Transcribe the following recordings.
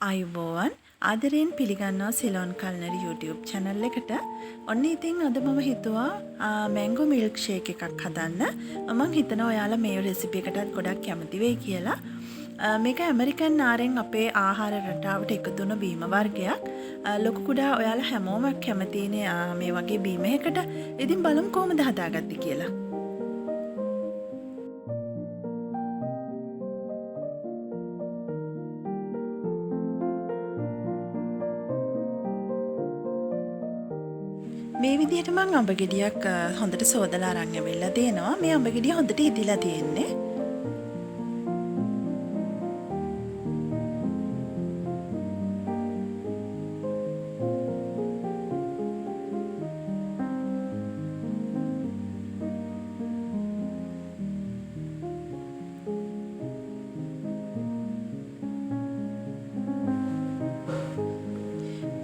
අයිබෝවන් ආදරයෙන් පිළිගන්නවා Ceylon Culinary YouTube channel එකට. ඔන්න ඉතින් අද මම හිතුවා mango milkshake එකක් හදන්න. මම හිතනවා ඔයාලා මේ රෙසිපි එකටත් ගොඩක් කැමති වෙයි කියලා. මේක ඇමරිකන් නාරෙන් අපේ ආහාර රටාවට එකතු වුණ බීම වර්ගයක්. ලොකු කුඩා ඔයාලා හැමෝම කැමතිනේ මේ වගේ බීම එකකට. ඉතින් බලමු කොහොමද හදාගත්තේ කියලා. මේ විදිහට මම අඹ ගෙඩියක් හොඳට සෝදලා අරන් ඇවිල්ලා දෙනවා. මේ අඹ ගෙඩිය හොඳට ඉදිලා තියෙන්නේ.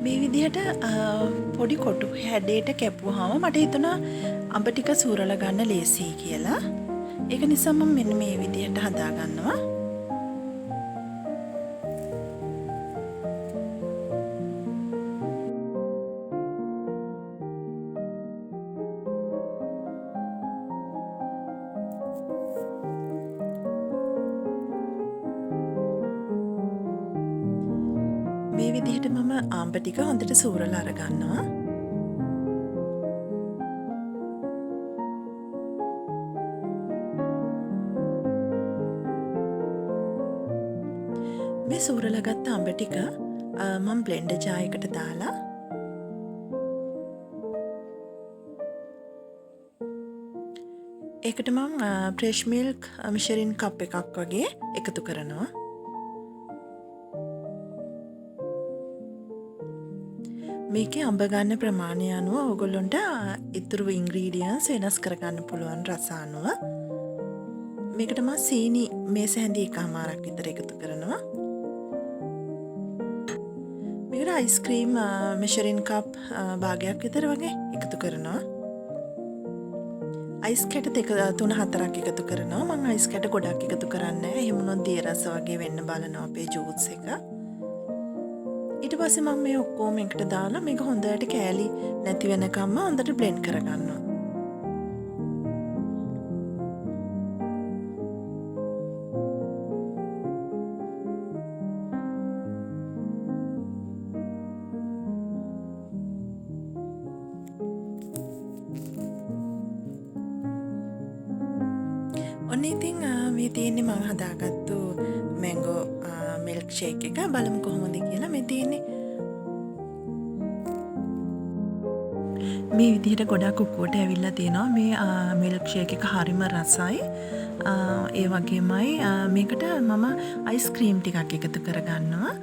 මේ විදිහට පොඩි කොටු හැඩයට කැපුවාම මට හිතුණා අඹ ටික සූරලා ගන්න ලේසියි කියලා. ඒක නිසා මම මෙන්න මේ විදිහට හදා ගන්නවා. මේ විදිහට මම අඹ ටික හොඳට සූරලා අරගන්නවා. මේ සූරලා ගත්ත අඹ ටික මම බ්ලෙන්ඩර් ජාර් එකට දාලා ඒකට මම ෆ්‍රෙෂ් මිල්ක් මෙෂරින් කප් එකක් වගේ එකතු කරනවා. මේකේ අඹ ගන්න ප්‍රමාණය අනුව ඕගොල්ලොන්ට ඉතුරු ඉන්ග්‍රීඩියන්ට්ස් වෙනස් කරගන්න පුළුවන් රස අනුව. මේකට මම සීනි මේස හැඳි එකමාරක් විතර එකතු කරනවා. මේකට icecream measuring cup භාගයක් විතර වගේ එකතු කරනවා. ice කැට 3-4ක් එකතු කරනවා. මම ice කැට ගොඩක් එකතු කරන්නේ නැහැ. එහෙම වුණොත් දිය රස වගේ වෙන්න බලනවා අපේ ජූස් එක. ඊට පස්සේ මම මේ ඔක්කොම එකට දාලා මේක හොඳට කෑලි නැති වෙනකම්ම හොඳට බ්ලෙන්ඩ් කරගන්නවා. ඔන්න ඉතින් මේ තියෙන්නේ මම හදාගත්තු mango milkshake එක. බලමු කොහොමද කියලා. මේ තියෙන්නේ මේ විදිහට ගොඩක් උක්කුවට ඇවිල්ලා තියෙනවා. මේ milkshake එක හරිම රසයි. ඒ වගේමයි මේකට මම ice cream ටිකක් එකතු කරගන්නවා.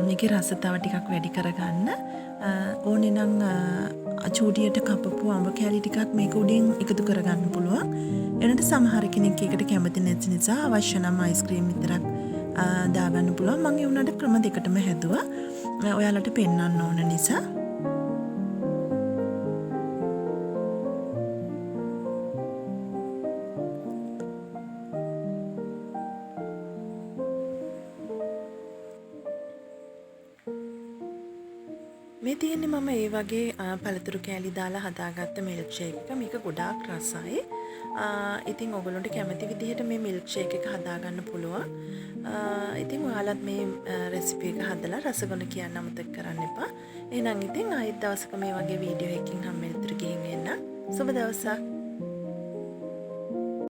මේකේ රස තව ටිකක් වැඩි කරගන්න. ඕනේ නම් චූඩියට කපපු අඹ කැලි ටිකක් මේක උඩින් එකතු කරගන්න පුළුවන්. එනට සමහර කෙනෙක් ඒකට කැමති නැති නිසා අවශ්‍ය නම් ice cream විතරක් දාගන්න පුළුවන්. මම ඒ උනාට ක්‍රම දෙකටම හැදුවා. ඔයාලට පෙන්වන්න ඕන නිසා. මේ තියෙන්නේ මම ඒ වගේ පළතුරු කෑලි දාලා හදාගත්ත milkshake එක. මේක ගොඩාක් රසයි. ඉතින් ඔයගොල්ලන්ට කැමති විදිහට මේ milkshake එක හදාගන්න පුළුවන්. ඉතින් ඔයාලත් මේ රෙසිපි එක හදලා රසගුණ කියන්න අමතක කරන්න එපා. එහෙනම් ඉතින් ආයෙත් දවසක මේ වගේ වීඩියෝ එකකින් හම්බෙන්න ගිහින් එන්න. සුබ දවසක්.